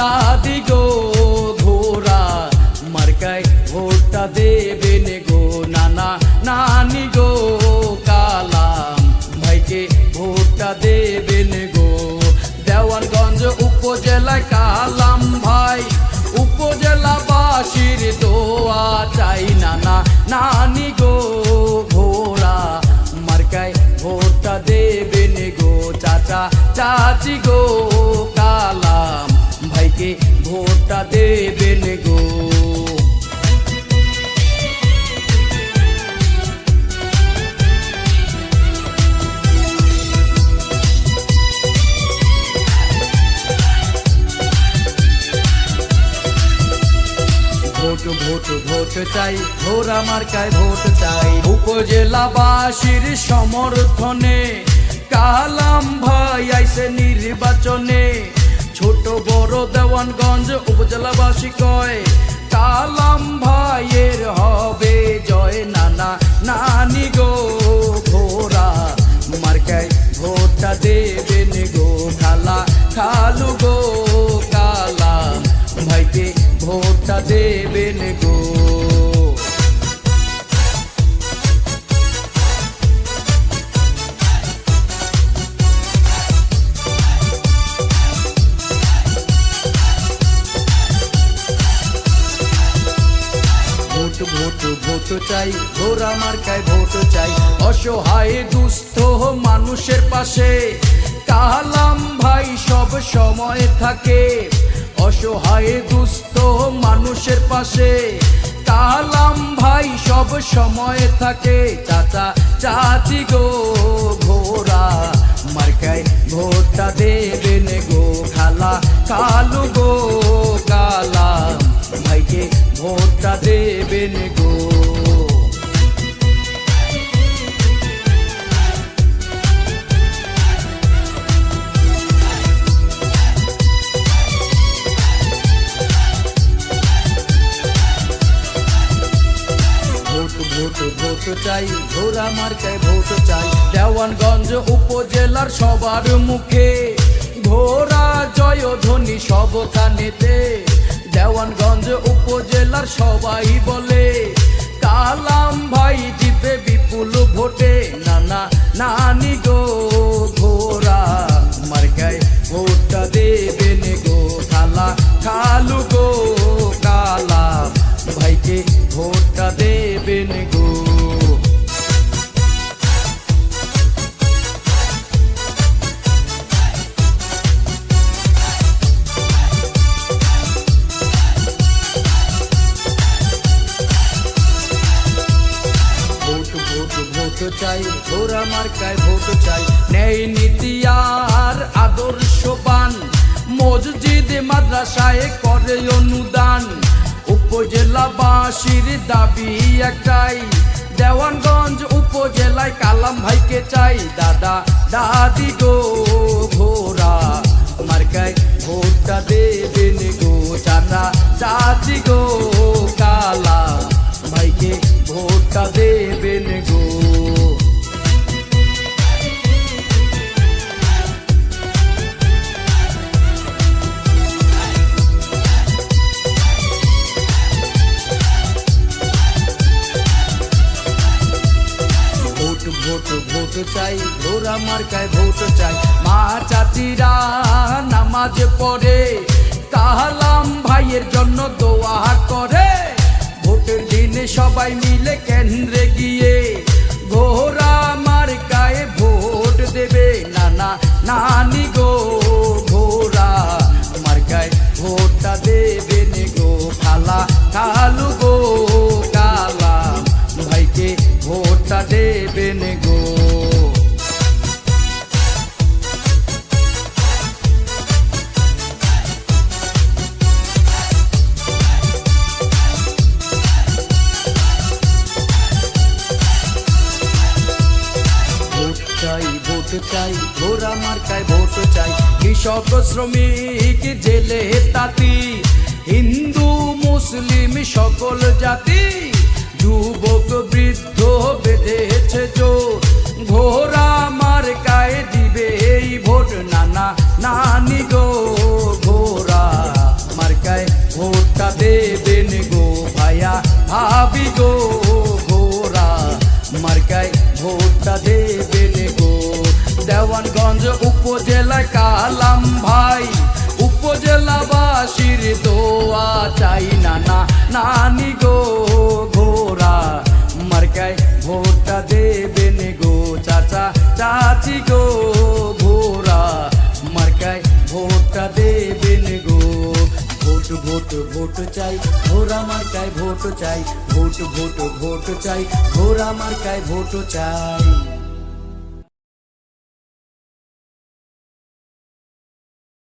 দাদি গো ঘোড়া মার্কায় ভোটটা দেবেন গো, নানা নানি গো কালাম ভাইকে ভোটটা দেবেন গো। দেওয়ানগঞ্জ উপজেলায় কালাম ভাই উপজেলাবাসীর দোয়া চাই, নানা নানি গো ঘোড়া মার্কায় ভোটটা দেবেন গো। চাচা চাচি গো কালাম ভাইকে ভোটটা দেবেন গো। ভোট ভোট ভোট চাই, ঘোড়া মার্কায় ভোট চাই। উপজেলাবাসীর সমর্থনে কালাম ভাই আইছে নির্বাচনে। ছোট বড় দেওয়ানগঞ্জ উপজেলাবাসী কয় কালাম ভাইয়ের হবে জয়, নানা নানি গো ঘোড়া মার্কায় ভোটটা দেবেন গো। খালা খালু গো কালাম ভাইকে ভোটটা দেবেন গো। ভোট ভোট ভোট চাই, ঘোড়া মার্কায় ভোট চাই। অসহায় দুস্থ মানুষের পাশে কালাম ভাই সব সময় থাকে। অসহায় দুস্থ মানুষের পাশে কালাম ভাই সব সময় থাকে। চাচা চাচি গো ঘোড়া মার্কায় ভোটটা দেবেন গো। খালা খালু গো কালাম ভাইকে ভোটটা দেবেন গো। ভোট ভোট চাই, ঘোড়া মার্কায় ভোট চাই। দেওয়ানগঞ্জ উপজেলার সবার মুখে ঘোড়া জয়ধ্বনি সব কানেতে। দেওয়ানগঞ্জ উপজেলার সবাই বলে কালাম ভাই জিতবে বিপুল ভোটে, নানা নানি গো ঘোড়া মার্কায় ভোটটা দেবেন গো। খালা খালু গো কালাম ভাইকে ভোটটা দেবেন গো। ভোট চাই, ঘোড়া মার্কায় ভোট চাই। ন্যায় নীতি আর আদর্শবান মসজিদ মাদ্রাসায় করে অনুদান। উপজেলাবাসীর দাবি একটাই, দেওয়ানগঞ্জ উপজেলায় কালাম ভাইকে চাই। দাদা দাদি গো ঘোড়া মার্কায় ভোটটা দেবেন গো। চাচা চাচি গো কালাম ভাইকে ভোটটা দেবেন গো। ভোট ভোট চাই, ঘোড়া মার্কায় ভোট চাই। মা চাচিরা নামাজ পড়ে কালাম ভাইয়ের জন্য দোয়া করে। ভোটের দিনে সবাই মিলে কেন্দ্রে গিয়ে ঘোড়া মার্কায় ভোট দেবে, নানা নানি গো ঘোড়া মার্কায় ভোটটা দেবেন গো। খালা খালু গো কালাম ভাইকে ভোটটা দেবেন গো। ভোট চাই, ঘোড়া মার্কায় ভোট চাই। কৃষক শ্রমিক জেলে তাঁতি হিন্দু মুসলিম সকল জাতি যুবক বৃদ্ধ বেঁধেছে জোর ঘোড়া মার্কায় দিবে এই ভোট নানা নানি গো ঘোড়া উপজেলায় কালাম ভাই, উপজেলাবাসীর দোয়া চাই নানা নানি গো, ঘোড়া মার্কায় ভোটটা দেবেন গো চাচা চাচি গো, ঘোড়া মার্কায় ভোটটা দেবেন গো। ভোট ভোট ভোট চাই, ঘোড়া মার্কায় ভোট চাই, ভোট ভোট ভোট চাই, ঘোড়া মার্কায় ভোট চাই।